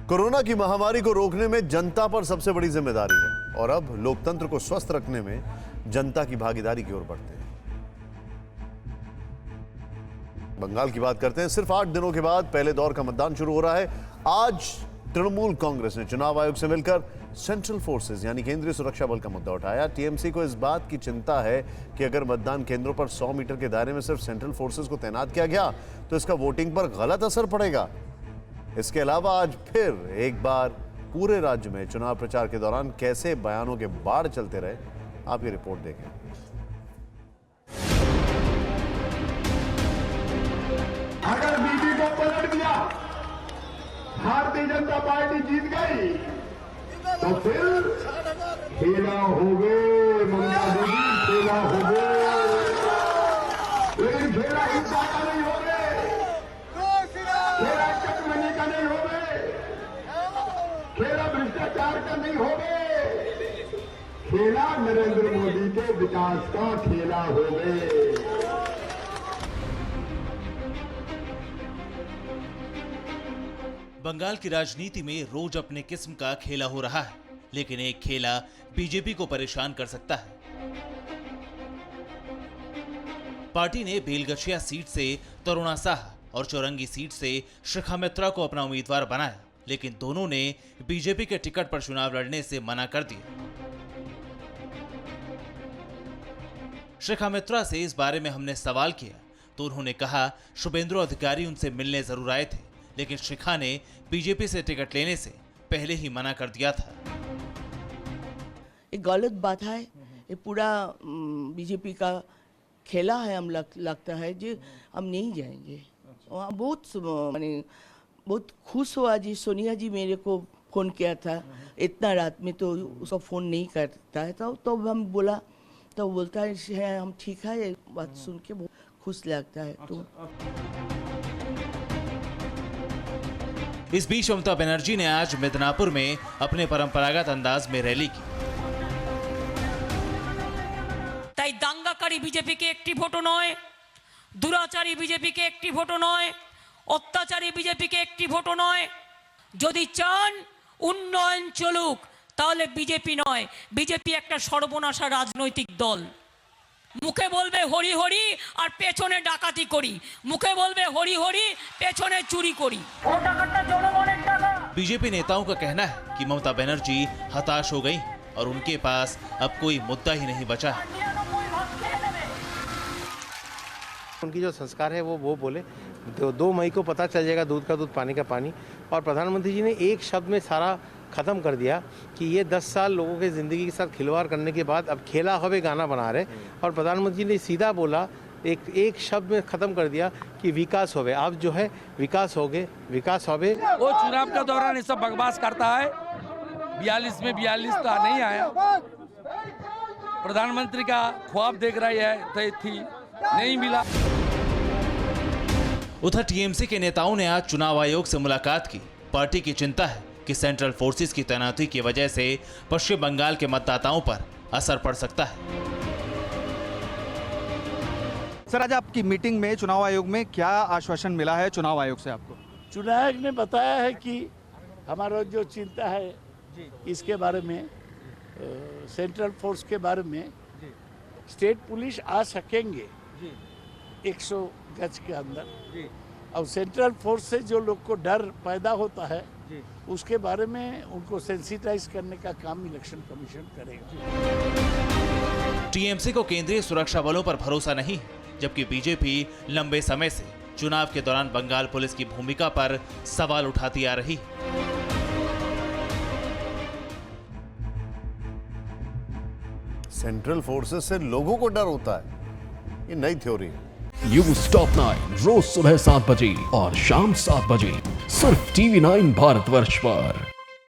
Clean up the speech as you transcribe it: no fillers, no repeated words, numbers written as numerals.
Corona की महामारी को रोकने में जनता पर सबसे बड़ी जिम्मेदारी है और अब लोकतंत्र को स्वस्थ रखने में जनता की भागीदारी की ओर बढ़ते हैं। बंगाल की बात करते हैं। सिर्फ 8 दिनों के बाद पहले दौर का मतदान शुरू हो रहा है। आज तृणमूल कांग्रेस ने चुनाव आयोग से मिलकर सेंट्रल फोर्सेस यानी केंद्रीय सुरक्षा बल का मुद्दा उठाया। टीएमसी को इस बात की चिंता है कि अगर मतदान केंद्रों पर 100 मीटर के दायरे में सिर्फ सेंट्रल फोर्सेस को तैनात किया गया तो इसका वोटिंग पर गलत असर पड़ेगा। इसके अलावा आज फिर एक बार पूरे राज्य में चुनाव प्रचार के दौरान कैसे बयानों के बाढ़ चलते रहे, आप ये रिपोर्ट देखें। अगर बीजेपी को पलट दिया, भारतीय जनता पार्टी जीत गई तो फिर खेला हो गए, ममता देवी खेला हो गए, लेकिन खेला हिंसा का नहीं हो गए, खेला कटमनी का नहीं हो गए, खेला भ्रष्टाचार का नहीं हो गए, खेला नरेंद्र मोदी के विकास का खेला हो गए। बंगाल की राजनीति में रोज अपने किस्म का खेला हो रहा है, लेकिन एक खेला बीजेपी को परेशान कर सकता है। पार्टी ने बेलगछिया सीट से तरुणा साहा और चौरंगी सीट से शिखा मित्रा को अपना उम्मीदवार बनाया, लेकिन दोनों ने बीजेपी के टिकट पर चुनाव लड़ने से मना कर दिया। शिखा मित्रा से इस बारे में हमने सवाल किया तो उन्होंने कहा शुभेंदु अधिकारी उनसे मिलने जरूर आए थे, लेकिन शिखा ने बीजेपी से टिकट लेने से पहले ही मना कर दिया था। ये गलत बात है, ये पूरा बीजेपी का खेला है। हम लगता है जी हम नहीं जाएंगे वहाँ। बहुत खुश हुआ जी, सोनिया जी मेरे को फ़ोन किया था इतना रात में, तो उसका फ़ोन नहीं करता है तो हम बोला, तो बोलता है हम ठीक है। ये बात सुन के बहुत खुश लगता है। तो इस बीच ममता बनर्जी ने आज मिदनापुर में अपने परंपरागत अंदाज में रैली की। তাই দাঙ্গাকারী বিজেপিকে একটি ভোটও নয়, দুরাচারী বিজেপিকে একটি ভোটও নয়, অত্যাচারী বিজেপিকে একটি ভোটও নয়। যদি চান উন্নয়ন চলুক তাহলে বিজেপি নয়, বিজেপি একটা সর্বনাশা রাজনৈতিক দল। মুখে বলবে হরি হরি আর পেছনে ডাকাতি করি, মুখে বলবে হরি হরি পেছনে চুরি করি। ও টাকাটা জনগণের টাকা। बीजेपी नेताओं का कहना है कि ममता बनर्जी हताश हो गई और उनके पास अब कोई मुद्दा ही नहीं बचा है। उनकी जो संस्कार है वो बोले 2 मई को पता चल जाएगा दूध का दूध पानी का पानी। और प्रधानमंत्री जी ने एक शब्द में सारा ख़त्म कर दिया कि ये 10 साल लोगों के ज़िंदगी के साथ खिलवाड़ करने के बाद अब खेला होवे गाना बना रहे। और प्रधानमंत्री ने सीधा बोला, एक शब्द में ख़त्म कर दिया कि विकास होवे। अब जो है विकास होगे, विकास होवे। वो चुनाव के दौरान ये सब बकवास करता है। 42 में 42 तो नहीं आया। प्रधानमंत्री का ख्वाब देख रही है थी, नहीं मिला। उधर टीएमसी के नेताओं ने आज चुनाव आयोग से मुलाकात की। पार्टी की चिंता है कि सेंट्रल फोर्सेस की तैनाती की वजह से पश्चिम बंगाल के मतदाताओं पर असर पड़ सकता है। सर, आज आपकी मीटिंग में चुनाव आयोग में क्या आश्वासन मिला है चुनाव आयोग से आपको? चुनाव आयोग ने बताया है कि हमारा जो चिंता है इसके बारे में, सेंट्रल फोर्स के बारे में, स्टेट पुलिस आ सकेंगे 100 गज के अंदर। और सेंट्रल फोर्स से जो लोग को डर पैदा होता है उसके बारे में उनको सेंसिटाइज करने का काम इलेक्शन कमीशन करेगा। टीएमसी को केंद्रीय सुरक्षा बलों पर भरोसा नहीं, जबकि बीजेपी लंबे समय से चुनाव के दौरान बंगाल पुलिस की भूमिका पर सवाल उठाती आ रही। सेंट्रल फोर्सेस से लोगों को डर होता है, ये नई थ्योरी है। न्यूज़ टॉप 9 रोज सुबह 7 बजे और शाम 7 बजे सिर्फ TV9 भारतवर्ष पर।